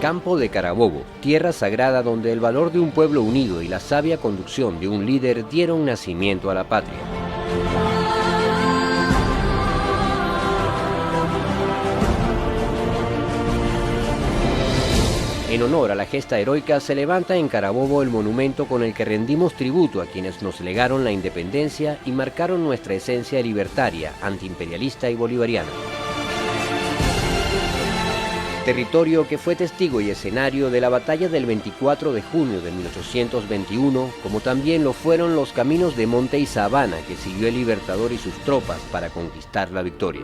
Campo de Carabobo, tierra sagrada donde el valor de un pueblo unido y la sabia conducción de un líder dieron nacimiento a la patria. En honor a la gesta heroica se levanta en Carabobo el monumento con el que rendimos tributo a quienes nos legaron la independencia y marcaron nuestra esencia libertaria, antiimperialista y bolivariana. Territorio que fue testigo y escenario de la batalla del 24 de junio de 1821, como también lo fueron los caminos de monte y sabana que siguió el Libertador y sus tropas para conquistar la victoria.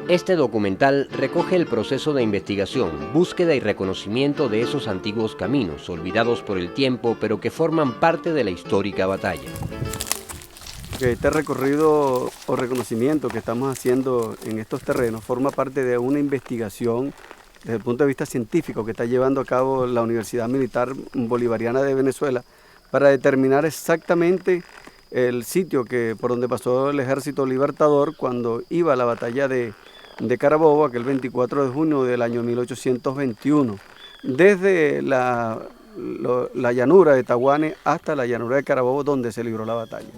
Este documental recoge el proceso de investigación, búsqueda y reconocimiento de esos antiguos caminos, olvidados por el tiempo, pero que forman parte de la histórica batalla. Este recorrido o reconocimiento que estamos haciendo en estos terrenos forma parte de una investigación desde el punto de vista científico que está llevando a cabo la Universidad Militar Bolivariana de Venezuela para determinar exactamente el sitio por donde pasó el Ejército Libertador cuando iba a la batalla de Carabobo, aquel 24 de junio del año 1821, desde la llanura de Taguanes hasta la llanura de Carabobo, donde se libró la batalla.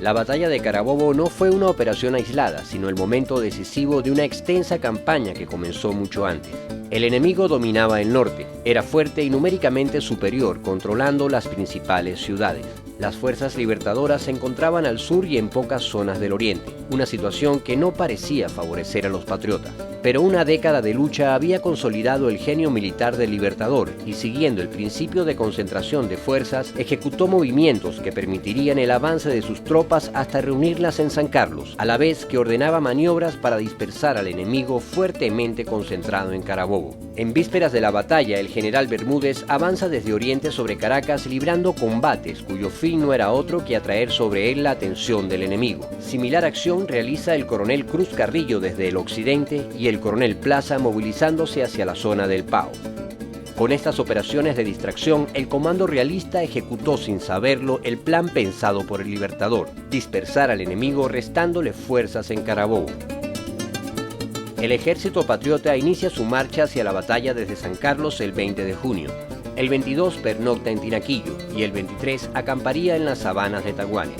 La batalla de Carabobo no fue una operación aislada, sino el momento decisivo de una extensa campaña que comenzó mucho antes. El enemigo dominaba el norte, era fuerte y numéricamente superior, controlando las principales ciudades. Las fuerzas libertadoras se encontraban al sur y en pocas zonas del oriente, una situación que no parecía favorecer a los patriotas. Pero una década de lucha había consolidado el genio militar del Libertador y, siguiendo el principio de concentración de fuerzas, ejecutó movimientos que permitirían el avance de sus tropas hasta reunirlas en San Carlos, a la vez que ordenaba maniobras para dispersar al enemigo fuertemente concentrado en Carabobo. En vísperas de la batalla, el general Bermúdez avanza desde Oriente sobre Caracas librando combates cuyo fin no era otro que atraer sobre él la atención del enemigo. Similar acción realiza el coronel Cruz Carrillo desde el occidente y el coronel Plaza movilizándose hacia la zona del Pao. Con estas operaciones de distracción, el comando realista ejecutó sin saberlo el plan pensado por el Libertador, dispersar al enemigo restándole fuerzas en Carabobo. El ejército patriota inicia su marcha hacia la batalla desde San Carlos el 20 de junio. El 22 pernocta en Tinaquillo y el 23 acamparía en las sabanas de Taguanes.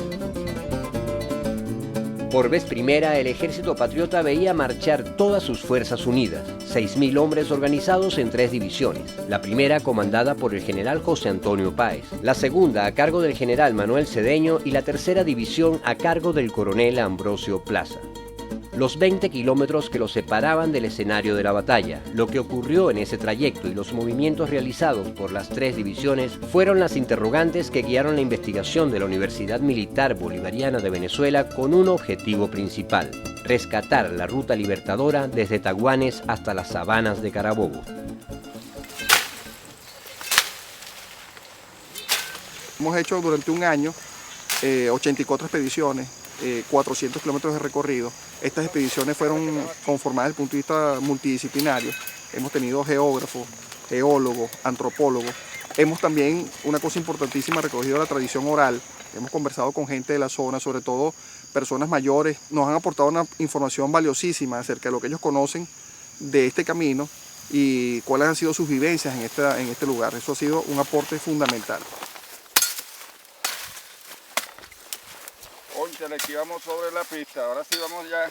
Por vez primera, el ejército patriota veía marchar todas sus fuerzas unidas, 6.000 hombres organizados en 3 divisiones, la primera comandada por el general José Antonio Páez, la segunda a cargo del general Manuel Cedeño y la tercera división a cargo del coronel Ambrosio Plaza. Los 20 kilómetros que los separaban del escenario de la batalla, lo que ocurrió en ese trayecto y los movimientos realizados por las 3 divisiones fueron las interrogantes que guiaron la investigación de la Universidad Militar Bolivariana de Venezuela con un objetivo principal: rescatar la ruta libertadora desde Taguanes hasta las sabanas de Carabobo. Hemos hecho durante un año 84 expediciones, 400 kilómetros de recorrido. Estas expediciones fueron conformadas desde el punto de vista multidisciplinario. Hemos tenido geógrafos, geólogos, antropólogos. Hemos también, una cosa importantísima, recogido la tradición oral. Hemos conversado con gente de la zona, sobre todo personas mayores. Nos han aportado una información valiosísima acerca de lo que ellos conocen de este camino y cuáles han sido sus vivencias en este lugar. Eso ha sido un aporte fundamental. Aquí vamos sobre la pista, ahora sí vamos ya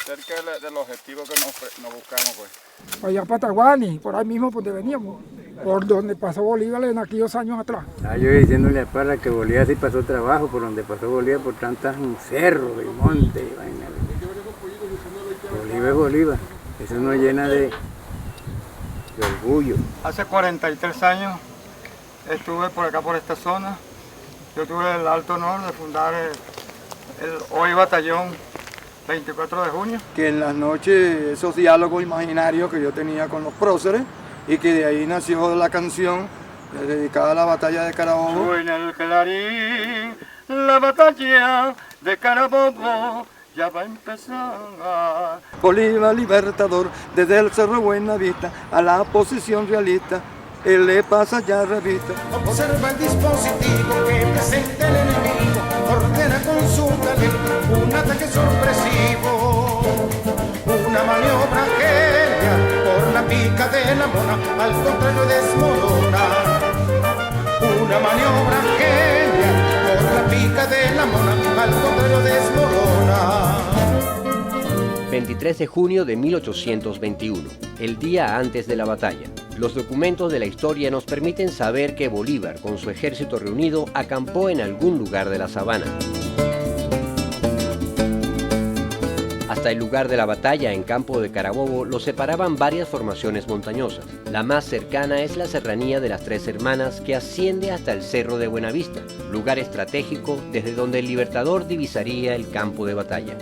cerca del objetivo que nos buscamos, pues. Allá para Taguanes, por ahí mismo por donde veníamos, por donde pasó Bolívar en aquellos años atrás. Yo diciéndole a Parra que Bolívar sí pasó trabajo, por donde pasó Bolívar, por tantas cerros y montes y vaina. Bolívar es Bolívar, eso nos llena de orgullo. Hace 43 años estuve por acá, por esta zona. Yo tuve el alto honor de fundar el hoy batallón 24 de junio. Que en las noches esos diálogos imaginarios que yo tenía con los próceres y que de ahí nació la canción dedicada a la batalla de Carabobo. Suena el clarín, la batalla de Carabobo, ya va a empezar. Bolívar libertador, desde el Cerro Buenavista a la posición realista, él le pasa ya revista. Observa el dispositivo que presenta el enemigo, ordena con su talento un ataque sorpresivo, una maniobra genial por la pica de la mona, al contrario desmorona. Una maniobra genial por la pica de la mona, al contrario desmorona. 23 de junio de 1821, el día antes de la batalla. Los documentos de la historia nos permiten saber que Bolívar, con su ejército reunido, acampó en algún lugar de la sabana. Hasta el lugar de la batalla, en Campo de Carabobo, lo separaban varias formaciones montañosas. La más cercana es la Serranía de las Tres Hermanas, que asciende hasta el Cerro de Buenavista, lugar estratégico desde donde el Libertador divisaría el campo de batalla.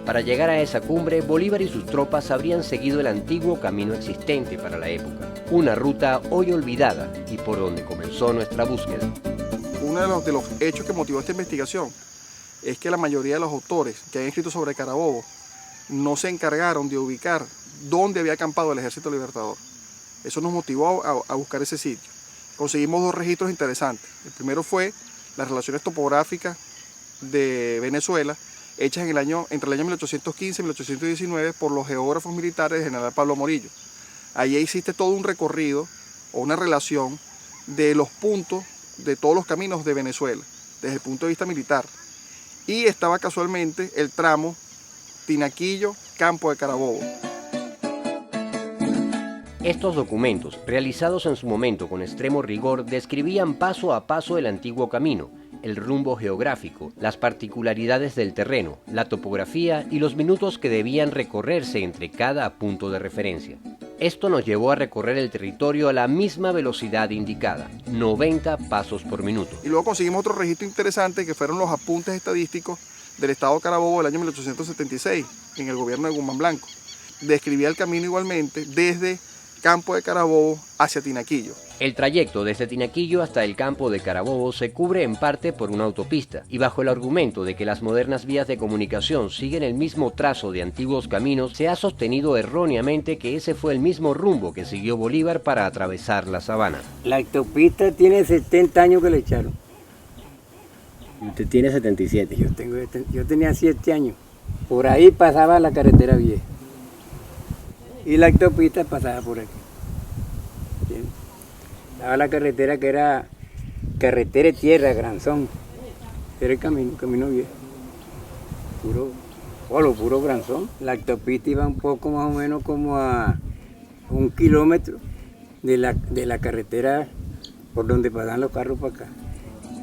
Para llegar a esa cumbre, Bolívar y sus tropas habrían seguido el antiguo camino existente para la época, una ruta hoy olvidada y por donde comenzó nuestra búsqueda. Uno de los hechos que motivó esta investigación es que la mayoría de los autores que han escrito sobre Carabobo no se encargaron de ubicar dónde había acampado el Ejército Libertador. Eso nos motivó a buscar ese sitio. Conseguimos dos registros interesantes. El primero fue las relaciones topográficas de Venezuela, hechas entre el año 1815 y 1819 por los geógrafos militares del general Pablo Morillo. Allí existe todo un recorrido o una relación de los puntos de todos los caminos de Venezuela, desde el punto de vista militar. Y estaba casualmente el tramo Tinaquillo, Campo de Carabobo. Estos documentos, realizados en su momento con extremo rigor, describían paso a paso el antiguo camino, el rumbo geográfico, las particularidades del terreno, la topografía y los minutos que debían recorrerse entre cada punto de referencia. Esto nos llevó a recorrer el territorio a la misma velocidad indicada, 90 pasos por minuto. Y luego conseguimos otro registro interesante que fueron los apuntes estadísticos del Estado de Carabobo del año 1876, en el gobierno de Guzmán Blanco. Describía el camino igualmente desde Campo de Carabobo hacia Tinaquillo. El trayecto desde Tinaquillo hasta el Campo de Carabobo se cubre en parte por una autopista y bajo el argumento de que las modernas vías de comunicación siguen el mismo trazo de antiguos caminos, se ha sostenido erróneamente que ese fue el mismo rumbo que siguió Bolívar para atravesar la sabana. La autopista tiene 70 años que le echaron. Usted tiene 77. Yo tenía 7 años. Por ahí pasaba la carretera vieja. Y la autopista pasaba por aquí. ¿Entiendes? Estaba la carretera que era carretera de tierra, granzón. Era el camino viejo. Puro granzón. La autopista iba un poco más o menos como a 1 kilómetro de la carretera por donde pasan los carros para acá.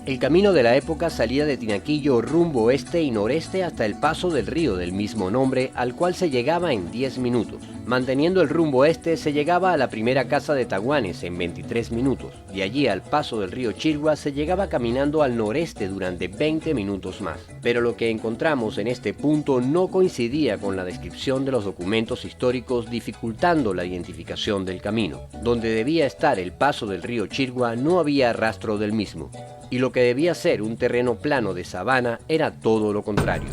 El camino de la época salía de Tinaquillo rumbo este y noreste hasta el paso del río del mismo nombre, al cual se llegaba en 10 minutos. Manteniendo el rumbo este, se llegaba a la primera casa de Taguanes en 23 minutos. De allí al paso del río Chirgua se llegaba caminando al noreste durante 20 minutos más. Pero lo que encontramos en este punto no coincidía con la descripción de los documentos históricos, dificultando la identificación del camino. Donde debía estar el paso del río Chirgua no había rastro del mismo. Y lo que debía ser un terreno plano de sabana era todo lo contrario.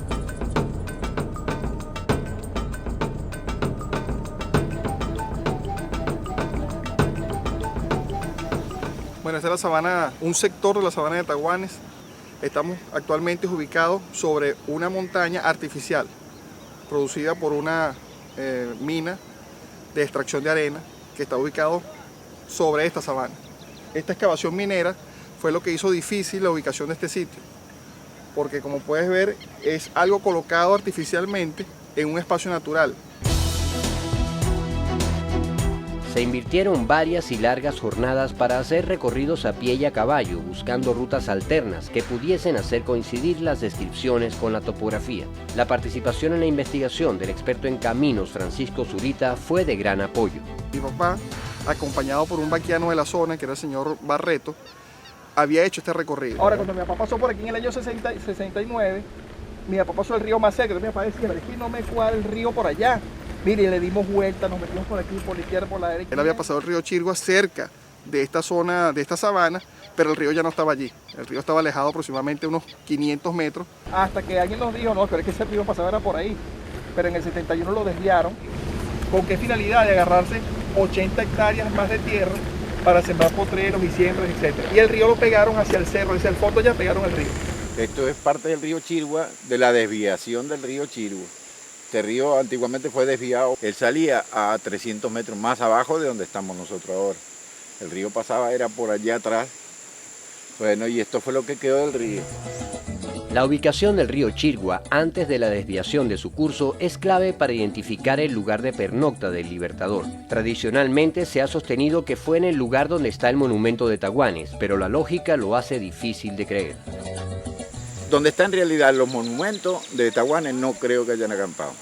Bueno, esta es la sabana, un sector de la sabana de Taguanes. Estamos actualmente ubicados sobre una montaña artificial, producida por una mina de extracción de arena que está ubicado sobre esta sabana. Esta excavación minera fue lo que hizo difícil la ubicación de este sitio, porque como puedes ver es algo colocado artificialmente en un espacio natural. Se invirtieron varias y largas jornadas para hacer recorridos a pie y a caballo, buscando rutas alternas que pudiesen hacer coincidir las descripciones con la topografía. La participación en la investigación del experto en caminos Francisco Zurita fue de gran apoyo. Mi papá, acompañado por un vaquiano de la zona, que era el señor Barreto, había hecho este recorrido. Ahora, cuando mi papá pasó por aquí en el año 69, mi papá pasó el río más cerca. Mi papá decía, es que no me cuadra el río por allá. Mire, le dimos vuelta, nos metimos por aquí, por la izquierda, por la derecha. Él había pasado el río Chirgua cerca de esta zona, de esta sabana, pero el río ya no estaba allí. El río estaba alejado aproximadamente unos 500 metros. Hasta que alguien nos dijo, no, pero es que ese río pasaba era por ahí. Pero en el 71 lo desviaron. ¿Con qué finalidad? De agarrarse 80 hectáreas más de tierra para sembrar potreros y siembras, etc. Y el río lo pegaron hacia el cerro, hacia el fondo ya pegaron el río. Esto es parte del río Chirgua, de la desviación del río Chirgua. Este río antiguamente fue desviado, él salía a 300 metros más abajo de donde estamos nosotros ahora. El río pasaba, era por allá atrás. Bueno, y esto fue lo que quedó del río. La ubicación del río Chirgua antes de la desviación de su curso es clave para identificar el lugar de pernocta del Libertador. Tradicionalmente se ha sostenido que fue en el lugar donde está el monumento de Taguanes, pero la lógica lo hace difícil de creer. Donde están en realidad los monumentos de Taguanes no creo que hayan acampado,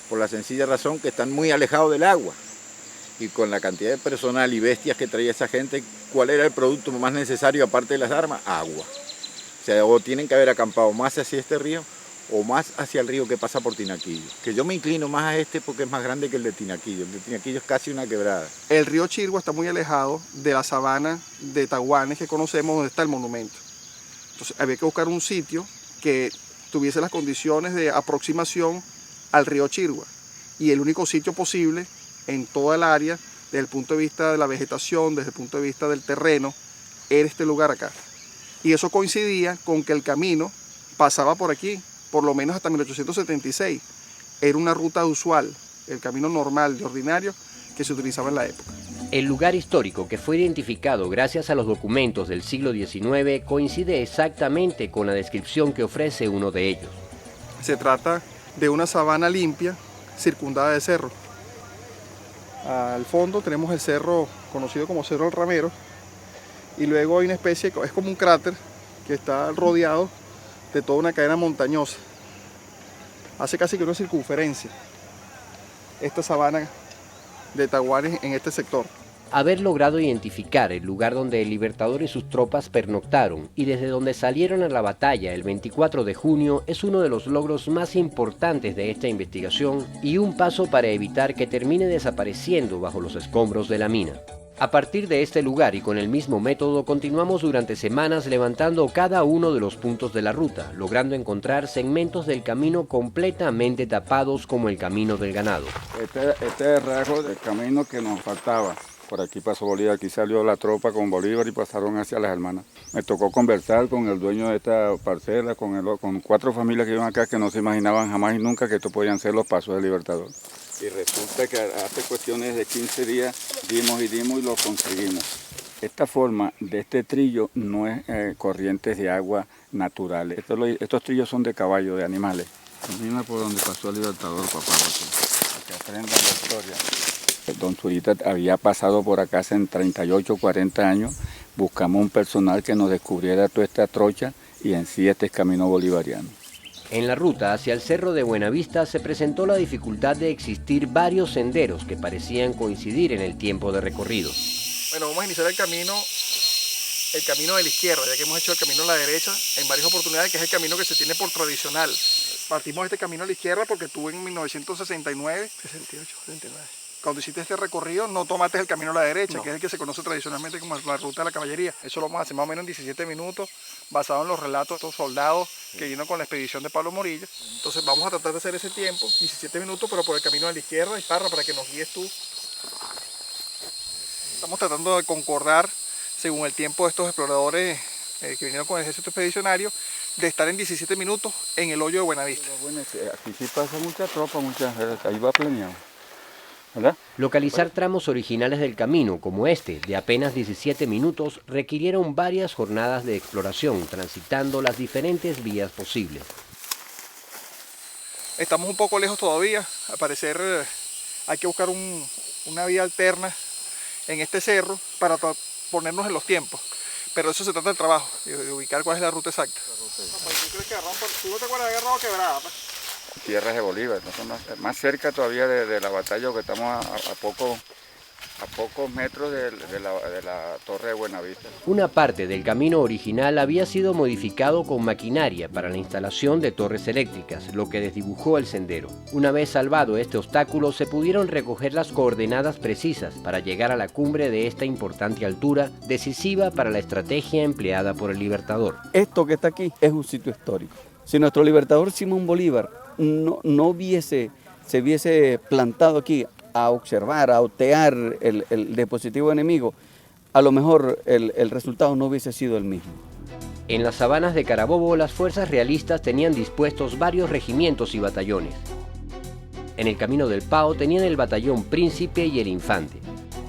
por la sencilla razón que están muy alejados del agua. Y con la cantidad de personal y bestias que traía esa gente, ¿cuál era el producto más necesario aparte de las armas? Agua. O sea, o tienen que haber acampado más hacia este río o más hacia el río que pasa por Tinaquillo. Que yo me inclino más a este porque es más grande que el de Tinaquillo. El de Tinaquillo es casi una quebrada. El río Chirgua está muy alejado de la sabana de Taguanes que conocemos donde está el monumento. Entonces había que buscar un sitio que tuviese las condiciones de aproximación al río Chirgua. Y el único sitio posible en toda el área, desde el punto de vista de la vegetación, desde el punto de vista del terreno, era este lugar acá. Y eso coincidía con que el camino pasaba por aquí, por lo menos hasta 1876. Era una ruta usual, el camino normal y ordinario que se utilizaba en la época. El lugar histórico que fue identificado gracias a los documentos del siglo XIX coincide exactamente con la descripción que ofrece uno de ellos. Se trata de una sabana limpia, circundada de cerros. Al fondo tenemos el cerro conocido como Cerro El Ramero, y luego hay una especie, es como un cráter que está rodeado de toda una cadena montañosa. Hace casi que una circunferencia esta sabana de Taguanes en este sector. Haber logrado identificar el lugar donde el Libertador y sus tropas pernoctaron y desde donde salieron a la batalla el 24 de junio es uno de los logros más importantes de esta investigación y un paso para evitar que termine desapareciendo bajo los escombros de la mina. A partir de este lugar y con el mismo método continuamos durante semanas levantando cada uno de los puntos de la ruta, logrando encontrar segmentos del camino completamente tapados como el camino del ganado. Este es el rasgo del camino que nos faltaba. Por aquí pasó Bolívar, aquí salió la tropa con Bolívar y pasaron hacia Las Hermanas. Me tocó conversar con el dueño de esta parcela, con 4 familias que iban acá que no se imaginaban jamás y nunca que estos podían ser los pasos del Libertador. Y resulta que hace cuestiones de 15 días dimos y lo conseguimos. Esta forma de este trillo no es corrientes de agua naturales. Estos trillos son de caballo, de animales. Camina por donde pasó el Libertador, papá, para que aprendan la historia. Don Zurita había pasado por acá hace 38, 40 años. Buscamos un personal que nos descubriera toda esta trocha y en sí este es camino bolivariano. En la ruta hacia el Cerro de Buenavista se presentó la dificultad de existir varios senderos que parecían coincidir en el tiempo de recorrido. Bueno, vamos a iniciar el camino de la izquierda, ya que hemos hecho el camino a la derecha en varias oportunidades, que es el camino que se tiene por tradicional. Partimos de este camino a la izquierda porque tú en 1969, 68, 69, cuando hiciste este recorrido no tomaste el camino a la derecha, que es el que se conoce tradicionalmente como la ruta de la caballería. Eso lo vamos a hacer más o menos en 17 minutos, basado en los relatos de estos soldados que vino con la expedición de Pablo Morillo. Entonces vamos a tratar de hacer ese tiempo, 17 minutos, pero por el camino a la izquierda, y Parra, para que nos guíes tú. Estamos tratando de concordar, según el tiempo de estos exploradores que vinieron con el ejército expedicionario, de estar en 17 minutos en el hoyo de Buenavista. Bueno, aquí sí pasa mucha tropa, ahí va planeado, ¿verdad? Localizar tramos originales del camino, como este, de apenas 17 minutos, requirieron varias jornadas de exploración, transitando las diferentes vías posibles. Estamos un poco lejos todavía, al parecer hay que buscar una vía alterna en este cerro para ponernos en los tiempos. Pero eso se trata del trabajo, de ubicar cuál es la ruta exacta. ¿Tú no te acuerdas de agarrado quebrada? Tierras de Bolívar, no son más cerca todavía de la batalla, que estamos a a pocos metros de la Torre de Buenavista. Una parte del camino original había sido modificado con maquinaria para la instalación de torres eléctricas, lo que desdibujó el sendero. Una vez salvado este obstáculo, se pudieron recoger las coordenadas precisas para llegar a la cumbre de esta importante altura, decisiva para la estrategia empleada por el Libertador. Esto que está aquí es un sitio histórico. Si nuestro Libertador Simón Bolívar no se hubiese plantado aquí a observar, a otear el dispositivo enemigo, a lo mejor el resultado no hubiese sido el mismo. En las sabanas de Carabobo, las fuerzas realistas tenían dispuestos varios regimientos y batallones. En el camino del Pao tenían el batallón Príncipe y el Infante.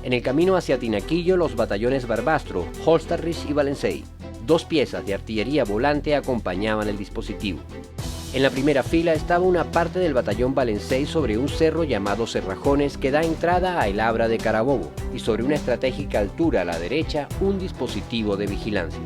En el camino hacia Tinaquillo, los batallones Barbastro, Holsterrich y Valencey. 2 piezas de artillería volante acompañaban el dispositivo. En la primera fila estaba una parte del batallón Valencey sobre un cerro llamado Cerrajones que da entrada a El Abra de Carabobo, y sobre una estratégica altura a la derecha un dispositivo de vigilancia.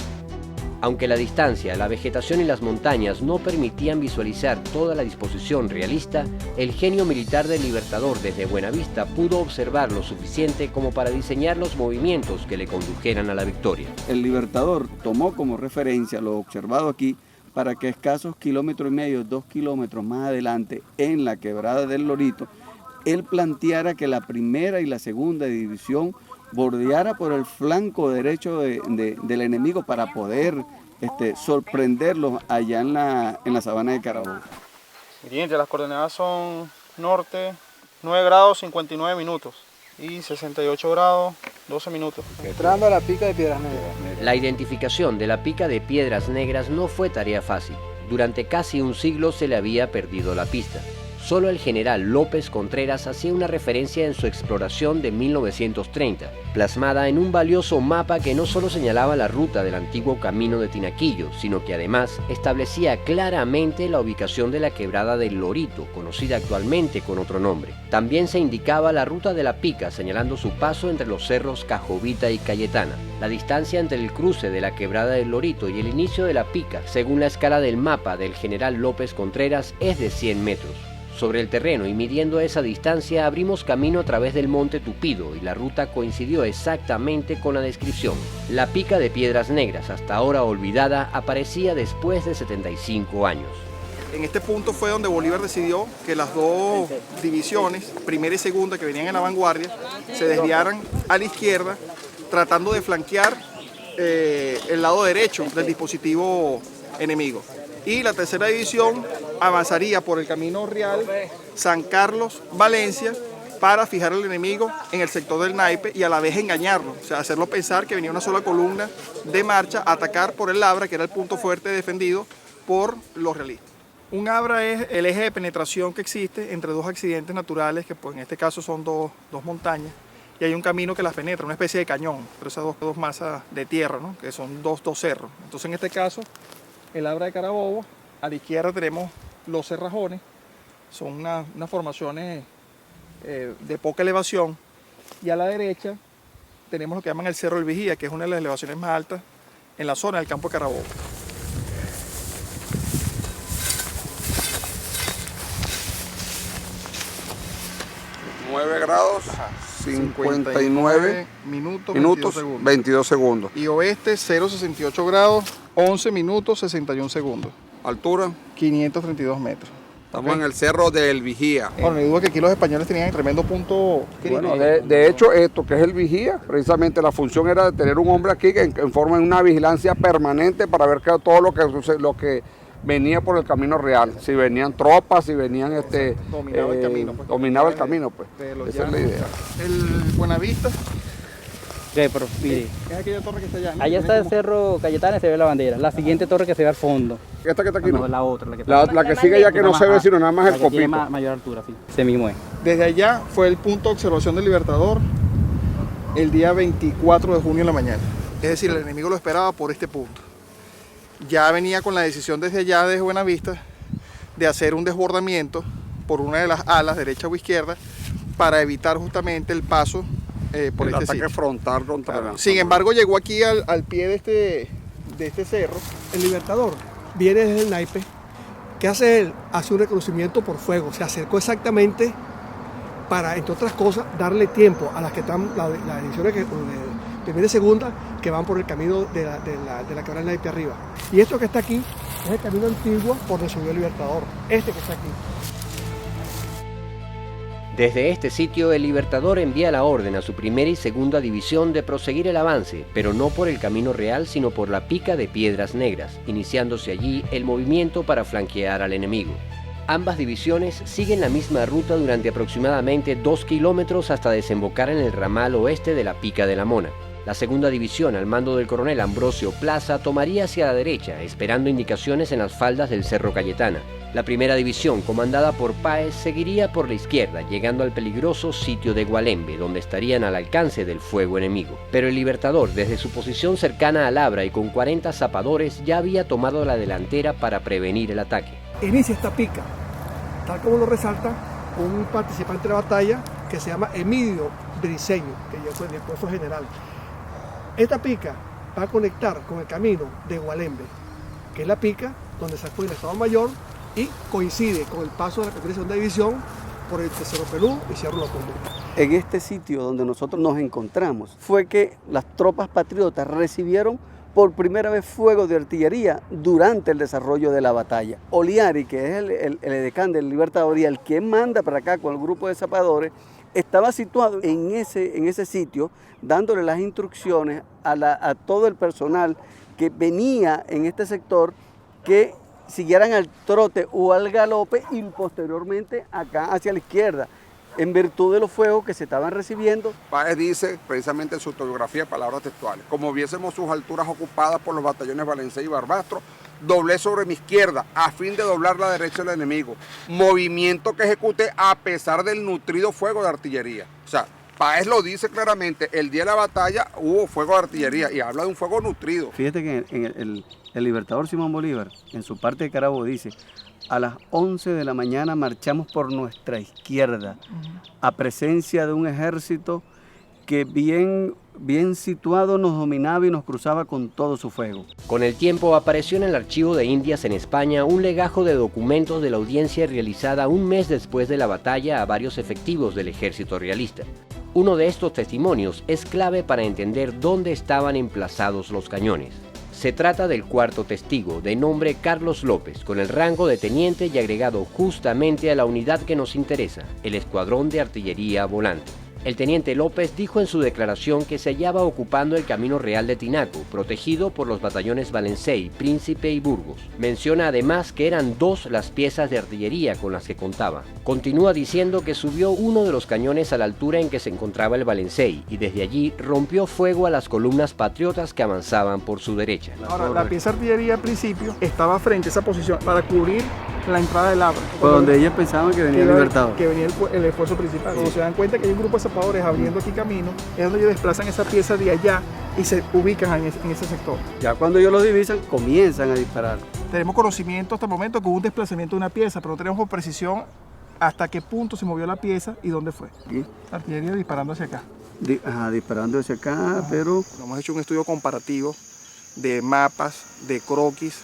Aunque la distancia, la vegetación y las montañas no permitían visualizar toda la disposición realista, el genio militar del Libertador desde Buenavista pudo observar lo suficiente como para diseñar los movimientos que le condujeran a la victoria. El Libertador tomó como referencia lo observado aquí para que escasos 1,5 km, 2 kilómetros más adelante, en la quebrada del Lorito, él planteara que la primera y la segunda división bordeara por el flanco derecho del enemigo para poder sorprenderlos allá en la sabana de Carabobo. Siguiente, las coordenadas son norte 9 grados 59 minutos y 68 grados 12 minutos. Entrando a la pica de Piedras Negras. La identificación de la pica de Piedras Negras no fue tarea fácil. Durante casi un siglo se le había perdido la pista. Solo el general López Contreras hacía una referencia en su exploración de 1930, plasmada en un valioso mapa que no solo señalaba la ruta del antiguo camino de Tinaquillo, sino que además establecía claramente la ubicación de la quebrada del Lorito, conocida actualmente con otro nombre. También se indicaba la ruta de la pica, señalando su paso entre los cerros Cajovita y Cayetana. La distancia entre el cruce de la quebrada del Lorito y el inicio de la pica, según la escala del mapa del general López Contreras, es de 100 metros. Sobre el terreno y midiendo esa distancia abrimos camino a través del monte Tupido y la ruta coincidió exactamente con la descripción. La pica de Piedras Negras, hasta ahora olvidada, aparecía después de 75 años. En este punto fue donde Bolívar decidió que las 2 divisiones, primera y segunda, que venían en la vanguardia, se desviaran a la izquierda, tratando de flanquear el lado derecho del dispositivo enemigo. Y la tercera división avanzaría por el camino real San Carlos, Valencia, para fijar al enemigo en el sector del Naipe y a la vez engañarlo, o sea, hacerlo pensar que venía una sola columna de marcha a atacar por el Abra, que era el punto fuerte defendido por los realistas. Un Abra es el eje de penetración que existe entre 2 accidentes naturales, que pues, en este caso son dos montañas, y hay un camino que las penetra, una especie de cañón, pero esas dos masas de tierra, ¿no? Que son dos cerros. Entonces en este caso, el Abra de Carabobo, a la izquierda tenemos los Cerrajones, son unas formaciones de poca elevación, y a la derecha tenemos lo que llaman el Cerro del Vigía, que es una de las elevaciones más altas en la zona del campo de Carabobo. grados 59 minutos 22 segundos. Y oeste 0,68 grados 11 minutos 61 segundos. Altura 532 metros. Estamos en el Cerro del Vigía. Bueno, no hay duda que aquí los españoles tenían tremendo punto. Bueno, de hecho, esto que es el Vigía, precisamente la función era de tener un hombre aquí que en forma de una vigilancia permanente para ver que todo lo que venía por el camino real. Si venían tropas, si venían dominaba el camino. Pues, dominaba el camino, pues. Esa es la idea. El Buenavista. Okay, pero mire, es aquella torre que está allá, ¿no? Allá está el Cerro Cayetana y se ve la bandera. La siguiente torre que se ve al fondo. ¿Esta que está aquí? No, la otra. La que sigue allá que no se ve sino nada más el copito. Tiene mayor altura, sí. Ese mismo es. Desde allá fue el punto de observación del Libertador el día 24 de junio en la mañana. Es decir, el enemigo lo esperaba por este punto. Ya venía con la decisión desde allá, desde Buenavista, de hacer un desbordamiento por una de las alas, derecha o izquierda, para evitar justamente el paso por el este ataque sitio frontal contra claro. Sin embargo, llegó aquí al pie de este cerro. El Libertador viene desde el Naipe. ¿Qué hace él? Hace un reconocimiento por fuego. Se acercó exactamente para, entre otras cosas, darle tiempo a las que están, las ediciones de primera y segunda, que van por el camino de la quebrada del Naipe arriba. Y esto que está aquí es el camino antiguo por donde subió el Libertador, este que está aquí. Desde este sitio, el Libertador envía la orden a su primera y segunda división de proseguir el avance, pero no por el camino real, sino por la pica de Piedras Negras, iniciándose allí el movimiento para flanquear al enemigo. Ambas divisiones siguen la misma ruta durante aproximadamente 2 kilómetros hasta desembocar en el ramal oeste de la Pica de la Mona. La segunda división, al mando del coronel Ambrosio Plaza, tomaría hacia la derecha, esperando indicaciones en las faldas del Cerro Cayetana. La primera división, comandada por Páez, seguiría por la izquierda, llegando al peligroso sitio de Gualembe, donde estarían al alcance del fuego enemigo. Pero el Libertador, desde su posición cercana al Abra y con 40 zapadores, ya había tomado la delantera para prevenir el ataque. Inicia esta pica, tal como lo resalta un participante de la batalla que se llama Emilio Briceño, que después fue general. Esta pica va a conectar con el camino de Gualembe, que es la pica donde se fue el Estado Mayor y coincide con el paso de la primera y segunda división por el Cerro Pelú y Cerro Locombo. En este sitio donde nosotros nos encontramos fue que las tropas patriotas recibieron por primera vez fuego de artillería durante el desarrollo de la batalla. Oliari, que es el edecán del Libertador y el que manda para acá con el grupo de zapadores, estaba situado en ese sitio, dándole las instrucciones a todo el personal que venía en este sector que siguieran al trote o al galope y posteriormente acá hacia la izquierda, en virtud de los fuegos que se estaban recibiendo. Páez dice precisamente en su autobiografía, palabras textuales: como viésemos sus alturas ocupadas por los batallones Valencey y Barbastro, doblé sobre mi izquierda a fin de doblar la derecha del enemigo, movimiento que ejecuté a pesar del nutrido fuego de artillería. O sea, Páez lo dice claramente, el día de la batalla hubo fuego de artillería y habla de un fuego nutrido. Fíjate que en el Libertador Simón Bolívar, en su parte de Carabobo, dice: a las 11 de la mañana marchamos por nuestra izquierda, a presencia de un ejército que bien situado nos dominaba y nos cruzaba con todo su fuego. Con el tiempo apareció en el Archivo de Indias en España un legajo de documentos de la audiencia realizada un mes después de la batalla a varios efectivos del ejército realista. Uno de estos testimonios es clave para entender dónde estaban emplazados los cañones. Se trata del cuarto testigo, de nombre Carlos López, con el rango de teniente y agregado justamente a la unidad que nos interesa, el Escuadrón de Artillería Volante. El teniente López dijo en su declaración que se hallaba ocupando el Camino Real de Tinaco, protegido por los batallones Valencey, Príncipe y Burgos. Menciona además que eran 2 las piezas de artillería con las que contaba. Continúa diciendo que subió uno de los cañones a la altura en que se encontraba el Valencey y desde allí rompió fuego a las columnas patriotas que avanzaban por su derecha. Ahora, la pieza de artillería al principio estaba frente a esa posición para cubrir la entrada del Abra. Por donde ellos pensaban que venía el Libertador. Que venía el esfuerzo principal. Cuando se dan cuenta que hay un grupo de zapadores abriendo aquí camino, es donde ellos desplazan esa pieza de allá y se ubican en ese sector. Ya cuando ellos los divisan, comienzan a disparar. Tenemos conocimiento hasta el momento que hubo un desplazamiento de una pieza, pero no tenemos por precisión hasta qué punto se movió la pieza y dónde fue. ¿Sí? Artillería disparando hacia acá. Disparando hacia acá, pero... Hemos hecho un estudio comparativo de mapas, de croquis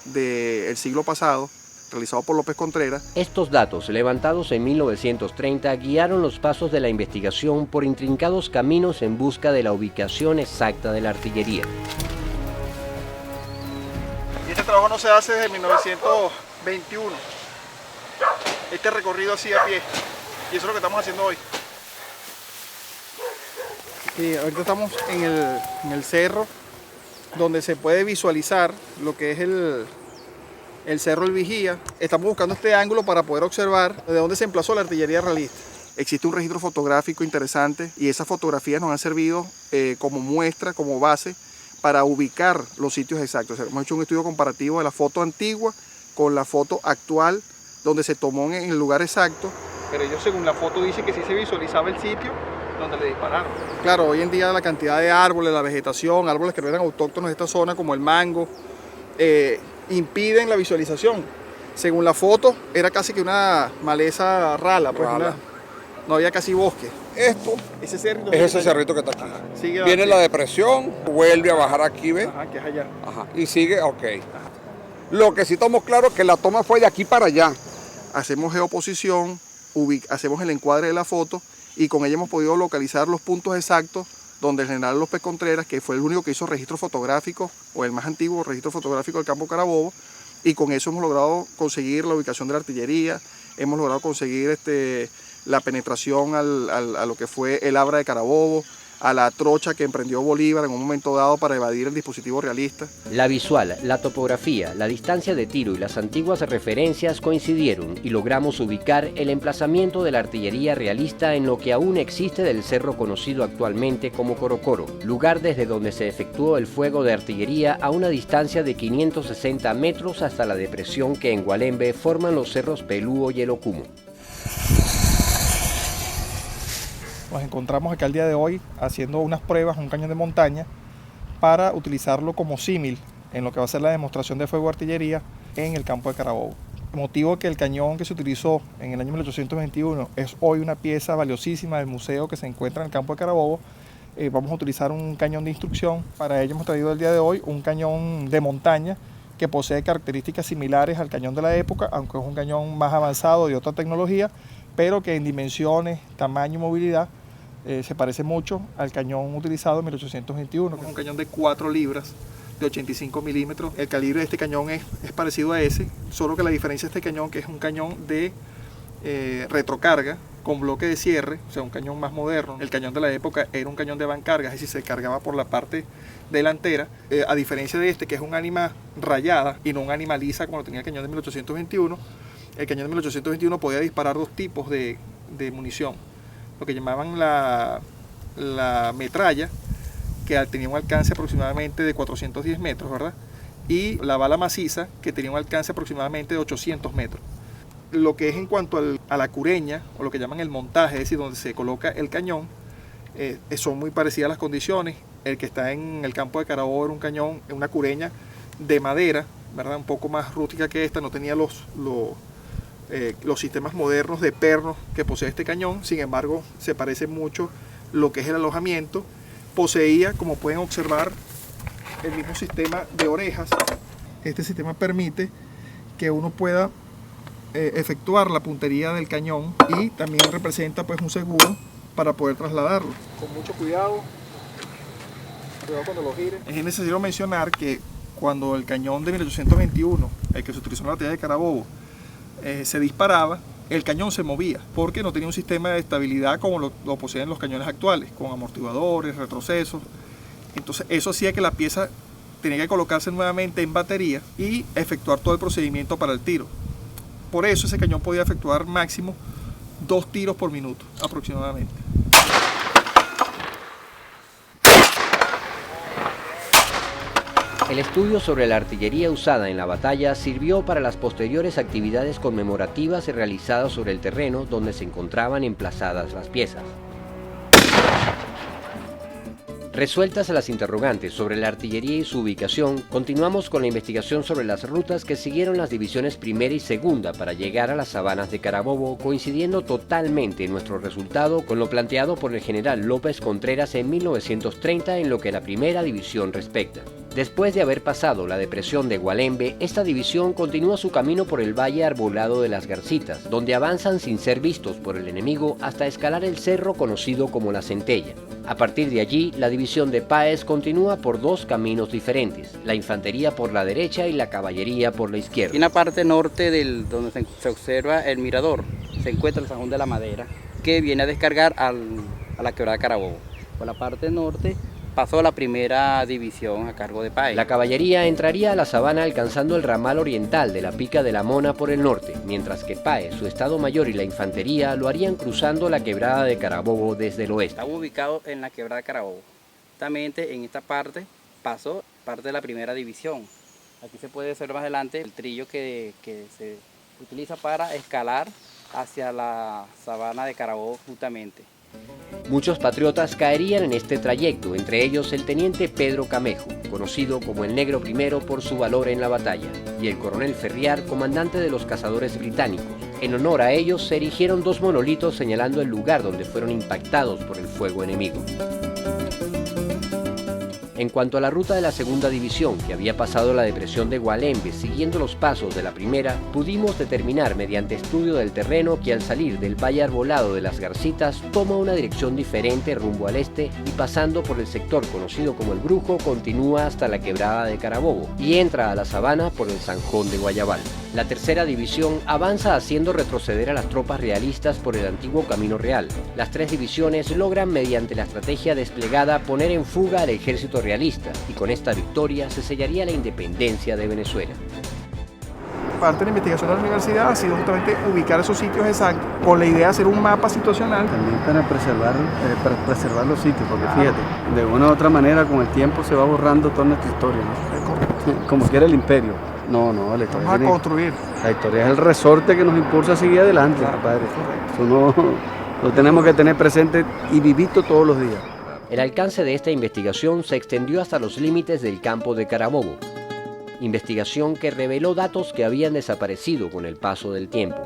del siglo pasado, realizado por López Contreras. Estos datos, levantados en 1930, guiaron los pasos de la investigación por intrincados caminos en busca de la ubicación exacta de la artillería. Y este trabajo no se hace desde 1921. Este recorrido así a pie. Y eso es lo que estamos haciendo hoy. Y ahorita estamos en el cerro, donde se puede visualizar lo que es el Cerro El Vigía. Estamos buscando este ángulo para poder observar de dónde se emplazó la artillería realista. Existe un registro fotográfico interesante y esas fotografías nos han servido como muestra, como base para ubicar los sitios exactos. O sea, hemos hecho un estudio comparativo de la foto antigua con la foto actual, donde se tomó en el lugar exacto. Pero ellos, según la foto, dicen que sí se visualizaba el sitio donde le dispararon. Claro, hoy en día la cantidad de árboles, la vegetación, árboles que no eran autóctonos de esta zona, como el mango, impiden la visualización. Según la foto, era casi que una maleza rala, pues no había casi bosque. Ese cerrito es ese cerrito que está aquí. Sigue viene la depresión, vuelve a bajar aquí, ¿ves? Ajá, que es allá. Ajá, y sigue, ok. Lo que sí estamos claro es que la toma fue de aquí para allá. Hacemos geoposición hacemos el encuadre de la foto y con ella hemos podido localizar los puntos exactos donde el general López Contreras, que fue el único que hizo registro fotográfico, o el más antiguo registro fotográfico del campo Carabobo, y con eso hemos logrado conseguir la ubicación de la artillería, hemos logrado conseguir la penetración a lo que fue el Abra de Carabobo, a la trocha que emprendió Bolívar en un momento dado para evadir el dispositivo realista. La visual, la topografía, la distancia de tiro y las antiguas referencias coincidieron y logramos ubicar el emplazamiento de la artillería realista en lo que aún existe del cerro conocido actualmente como Corocoro, lugar desde donde se efectuó el fuego de artillería a una distancia de 560 metros hasta la depresión que en Gualembe forman los cerros Pelúo y El Ocumo. Nos encontramos acá el día de hoy haciendo unas pruebas, un cañón de montaña, para utilizarlo como símil en lo que va a ser la demostración de fuego de artillería en el campo de Carabobo. El motivo que el cañón que se utilizó en el año 1821 es hoy una pieza valiosísima del museo que se encuentra en el campo de Carabobo. Vamos a utilizar un cañón de instrucción. Para ello hemos traído el día de hoy un cañón de montaña que posee características similares al cañón de la época, aunque es un cañón más avanzado de otra tecnología, pero que en dimensiones, tamaño y movilidad se parece mucho al cañón utilizado en 1821. Es un cañón de 4 libras, de 85 milímetros. El calibre de este cañón es parecido a ese, solo que la diferencia de este cañón que es un cañón de retrocarga con bloque de cierre, o sea, un cañón más moderno. El cañón de la época era un cañón de bancarga, es decir, se cargaba por la parte delantera, a diferencia de este, que es un ánima rayada y no un ánima lisa como lo tenía el cañón de 1821. El cañón de 1821 podía disparar 2 tipos de munición. Lo que llamaban la metralla, que tenía un alcance aproximadamente de 410 metros, ¿verdad? Y la bala maciza, que tenía un alcance aproximadamente de 800 metros. Lo que es en cuanto a la cureña, o lo que llaman el montaje, es decir, donde se coloca el cañón, son muy parecidas las condiciones. El que está en el campo de Carabobo era un cañón, una cureña de madera, ¿verdad? Un poco más rústica que esta, no tenía los sistemas modernos de pernos que posee este cañón. Sin embargo, se parece mucho lo que es el alojamiento. Poseía, como pueden observar, el mismo sistema de orejas. Este sistema permite que uno pueda efectuar la puntería del cañón y también representa pues un seguro para poder trasladarlo. Con mucho cuidado cuando lo gire. Es necesario mencionar que cuando el cañón de 1821, el que se utilizó en la batalla de Carabobo, se disparaba, el cañón se movía porque no tenía un sistema de estabilidad como lo poseen los cañones actuales, con amortiguadores, retrocesos. Entonces eso hacía que la pieza tenía que colocarse nuevamente en batería y efectuar todo el procedimiento para el tiro. Por eso ese cañón podía efectuar máximo 2 tiros por minuto aproximadamente. El estudio sobre la artillería usada en la batalla sirvió para las posteriores actividades conmemorativas realizadas sobre el terreno donde se encontraban emplazadas las piezas. Resueltas las interrogantes sobre la artillería y su ubicación, continuamos con la investigación sobre las rutas que siguieron las divisiones primera y segunda para llegar a las sabanas de Carabobo, coincidiendo totalmente nuestro resultado con lo planteado por el general López Contreras en 1930 en lo que a la primera división respecta. Después de haber pasado la depresión de Gualembe, esta división continúa su camino por el valle arbolado de las Garcitas, donde avanzan sin ser vistos por el enemigo hasta escalar el cerro conocido como la Centella. A partir de allí, la división de Páez continúa por 2 caminos diferentes, la infantería por la derecha y la caballería por la izquierda. En la parte norte donde se observa el mirador, se encuentra el Sajón de la Madera, que viene a descargar a la quebrada de Carabobo. Por la parte norte pasó la primera división a cargo de Páez. La caballería entraría a la sabana alcanzando el ramal oriental de la Pica de la Mona por el norte, mientras que Páez, su estado mayor y la infantería lo harían cruzando la quebrada de Carabobo desde el oeste. Estaba ubicado en la quebrada de Carabobo. Justamente en esta parte pasó parte de la primera división. Aquí se puede ver más adelante el trillo que se utiliza para escalar hacia la sabana de Carabobo justamente. Muchos patriotas caerían en este trayecto, entre ellos el teniente Pedro Camejo, conocido como el Negro Primero por su valor en la batalla, y el coronel Ferriar, comandante de los cazadores británicos. En honor a ellos se erigieron 2 monolitos señalando el lugar donde fueron impactados por el fuego enemigo. En cuanto a la ruta de la segunda división, que había pasado la depresión de Gualembe siguiendo los pasos de la primera, pudimos determinar mediante estudio del terreno que al salir del Valle Arbolado de las Garcitas toma una dirección diferente rumbo al este y pasando por el sector conocido como El Brujo continúa hasta la quebrada de Carabobo y entra a la sabana por el Zanjón de Guayabal. La tercera división avanza haciendo retroceder a las tropas realistas por el antiguo Camino Real. Las tres divisiones logran mediante la estrategia desplegada poner en fuga al ejército realista y con esta victoria se sellaría la independencia de Venezuela. Parte de la investigación de la universidad ha sido justamente ubicar esos sitios exactos con la idea de hacer un mapa situacional. También para preservar los sitios, porque fíjate, de una u otra manera con el tiempo se va borrando toda nuestra historia, ¿no? Como quiera el imperio. No, la historia. Vamos a construir. La historia es el resorte que nos impulsa a seguir adelante, compadre. Eso no lo tenemos que tener presente y vivito todos los días. El alcance de esta investigación se extendió hasta los límites del campo de Carabobo. Investigación que reveló datos que habían desaparecido con el paso del tiempo.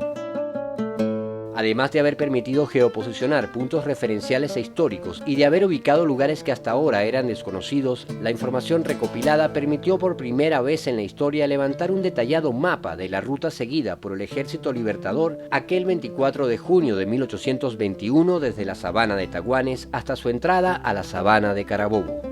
Además de haber permitido geoposicionar puntos referenciales e históricos y de haber ubicado lugares que hasta ahora eran desconocidos, la información recopilada permitió por primera vez en la historia levantar un detallado mapa de la ruta seguida por el Ejército Libertador aquel 24 de junio de 1821 desde la sabana de Taguanes hasta su entrada a la sabana de Carabobo.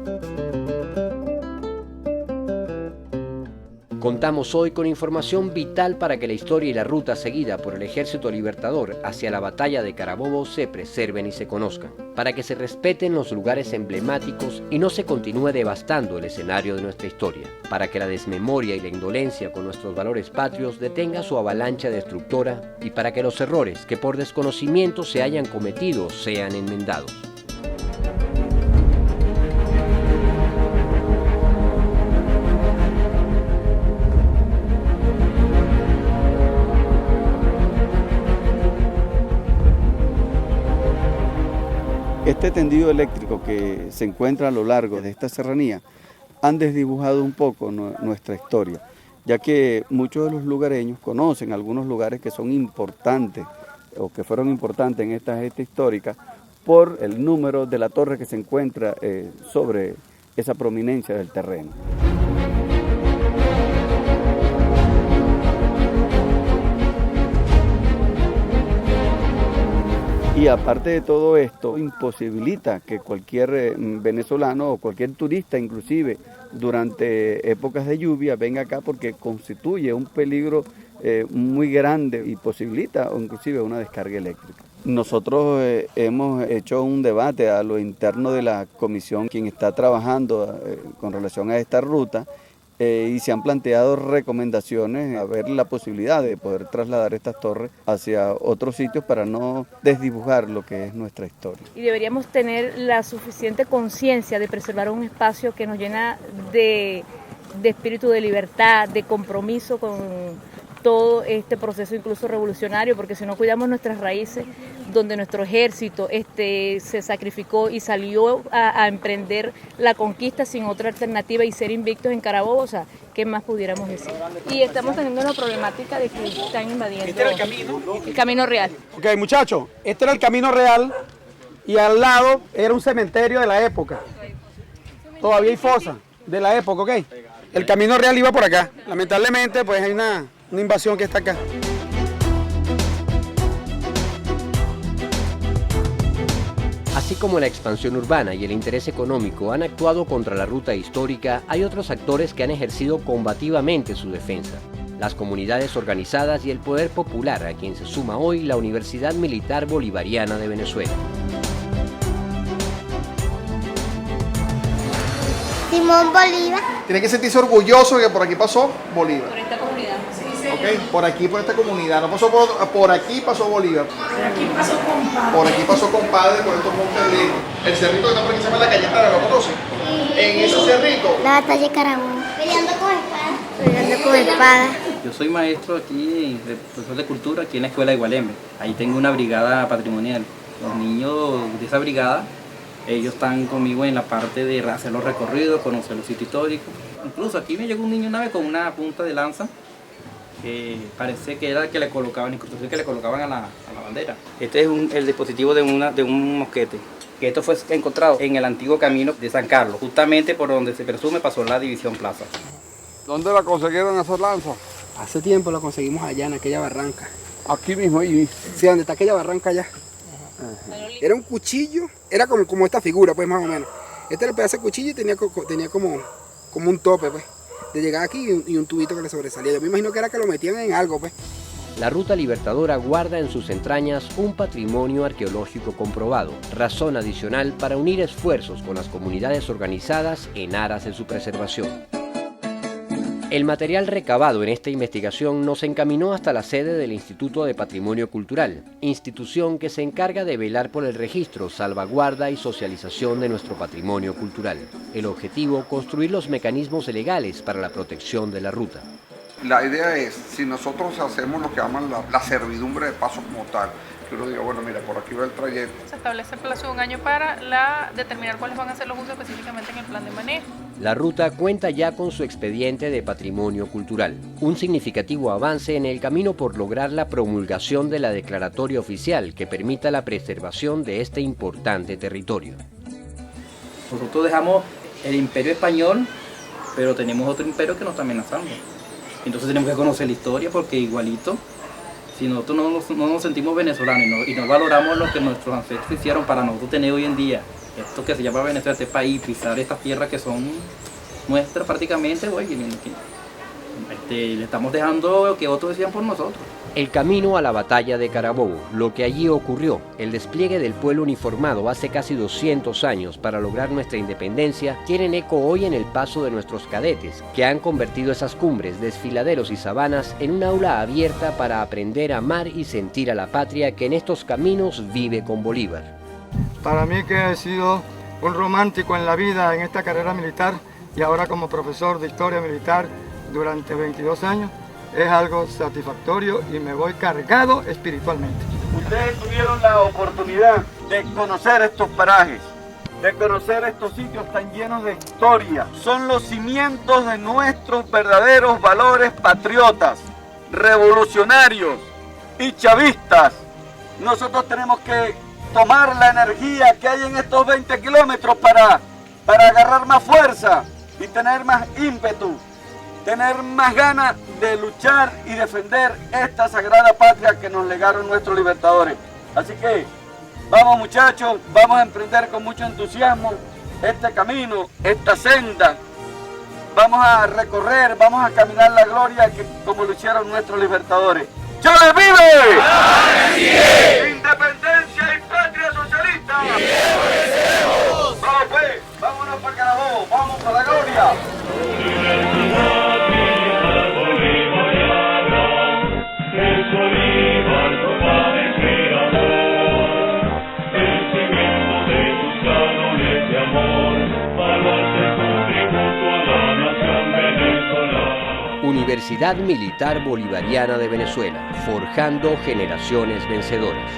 Contamos hoy con información vital para que la historia y la ruta seguida por el Ejército Libertador hacia la batalla de Carabobo se preserven y se conozcan, para que se respeten los lugares emblemáticos y no se continúe devastando el escenario de nuestra historia, para que la desmemoria y la indolencia con nuestros valores patrios detenga su avalancha destructora y para que los errores que por desconocimiento se hayan cometido sean enmendados. Este tendido eléctrico que se encuentra a lo largo de esta serranía han desdibujado un poco nuestra historia, ya que muchos de los lugareños conocen algunos lugares que son importantes o que fueron importantes en esta gesta histórica por el número de la torre que se encuentra sobre esa prominencia del terreno. Y aparte de todo esto, imposibilita que cualquier venezolano o cualquier turista, inclusive durante épocas de lluvia, venga acá porque constituye un peligro muy grande y posibilita o inclusive una descarga eléctrica. Nosotros hemos hecho un debate a lo interno de la comisión, quien está trabajando con relación a esta ruta, y se han planteado recomendaciones a ver la posibilidad de poder trasladar estas torres hacia otros sitios para no desdibujar lo que es nuestra historia. Y deberíamos tener la suficiente conciencia de preservar un espacio que nos llena de espíritu de libertad, de compromiso con todo este proceso incluso revolucionario, porque si no cuidamos nuestras raíces, donde nuestro ejército se sacrificó y salió a emprender la conquista sin otra alternativa y ser invictos en Carabobo, o sea, ¿qué más pudiéramos decir? Y estamos teniendo una problemática de que están invadiendo. ¿Este era el camino? El Camino Real. Ok, muchachos, este era el Camino Real y al lado era un cementerio de la época. Todavía hay fosas de la época, ¿ok? El Camino Real iba por acá. Lamentablemente, pues hay una invasión que está acá. Así como la expansión urbana y el interés económico han actuado contra la ruta histórica, hay otros actores que han ejercido combativamente su defensa. Las comunidades organizadas y el poder popular, a quien se suma hoy la Universidad Militar Bolivariana de Venezuela. Simón Bolívar. Tiene que sentirse orgulloso de que por aquí pasó Bolívar. Por esta comunidad. Okay, por aquí, por esta comunidad, no pasó por aquí pasó Bolívar. Por aquí pasó compadre. Por aquí pasó compadre, por estos montes de... El cerrito que está por aquí se llama la Cayetana, ¿lo conoce? En ese cerrito. La batalla de Carabobo. Peleando con espada. Peleando con espada. Yo soy maestro aquí, profesor de cultura, aquí en la escuela de Gualembe. Ahí tengo una brigada patrimonial. Los niños de esa brigada, ellos están conmigo en la parte de hacer los recorridos, conocer los sitios históricos. Incluso aquí me llegó un niño una vez con una punta de lanza, que parece que era el que le colocaban, incluso el que le colocaban a la bandera. Este es el dispositivo de un mosquete. que esto fue encontrado en el antiguo camino de San Carlos, justamente por donde se presume pasó la División Plaza. ¿Dónde la consiguieron esas lanzas? Hace tiempo la conseguimos allá en aquella barranca. Aquí mismo, ahí. Sí, donde está aquella barranca allá. Era un cuchillo, era como esta figura, pues más o menos. Este era el pedazo de cuchillo y tenía como un tope, pues. De llegar aquí y un tubito que le sobresalía. Yo me imagino que era que lo metían en algo, pues. La Ruta Libertadora guarda en sus entrañas un patrimonio arqueológico comprobado, razón adicional para unir esfuerzos con las comunidades organizadas en aras de su preservación. El material recabado en esta investigación nos encaminó hasta la sede del Instituto de Patrimonio Cultural, institución que se encarga de velar por el registro, salvaguarda y socialización de nuestro patrimonio cultural. El objetivo, construir los mecanismos legales para la protección de la ruta. La idea es, si nosotros hacemos lo que llaman la servidumbre de paso como tal, que uno diga, bueno, mira, por aquí va el trayecto. Se establece el plazo de un año para determinar cuáles van a ser los usos específicamente en el plan de manejo. La ruta cuenta ya con su expediente de patrimonio cultural, un significativo avance en el camino por lograr la promulgación de la declaratoria oficial que permita la preservación de este importante territorio. Nosotros dejamos el imperio español, pero tenemos otro imperio que nos está amenazando. Entonces tenemos que conocer la historia porque igualito, si nosotros no nos sentimos venezolanos y no valoramos lo que nuestros ancestros hicieron para nosotros tener hoy en día, esto que se llama Venezuela, este país, pisar estas tierras que son nuestras prácticamente, oye, le estamos dejando que otros decían por nosotros. El camino a la batalla de Carabobo, lo que allí ocurrió, el despliegue del pueblo uniformado hace casi 200 años para lograr nuestra independencia, tienen eco hoy en el paso de nuestros cadetes, que han convertido esas cumbres, desfiladeros y sabanas en un aula abierta para aprender a amar y sentir a la patria que en estos caminos vive con Bolívar. Para mí, que he sido un romántico en la vida en esta carrera militar y ahora como profesor de historia militar durante 22 años, es algo satisfactorio y me voy cargado espiritualmente. Ustedes tuvieron la oportunidad de conocer estos parajes, de conocer estos sitios tan llenos de historia. Son los cimientos de nuestros verdaderos valores patriotas, revolucionarios y chavistas. Nosotros tenemos que tomar la energía que hay en estos 20 kilómetros para agarrar más fuerza y tener más ímpetu, tener más ganas de luchar y defender esta sagrada patria que nos legaron nuestros libertadores. Así que vamos, muchachos, vamos a emprender con mucho entusiasmo este camino, esta senda. Vamos a recorrer, vamos a caminar la gloria como lo hicieron nuestros libertadores. ¡Chávez vive! ¡Sí! ¡Independencia y patria socialista! ¡Vamos pues! ¡Vámonos para Carabobo! ¡Vamos para la gloria! Universidad Militar Bolivariana de Venezuela, forjando generaciones vencedoras.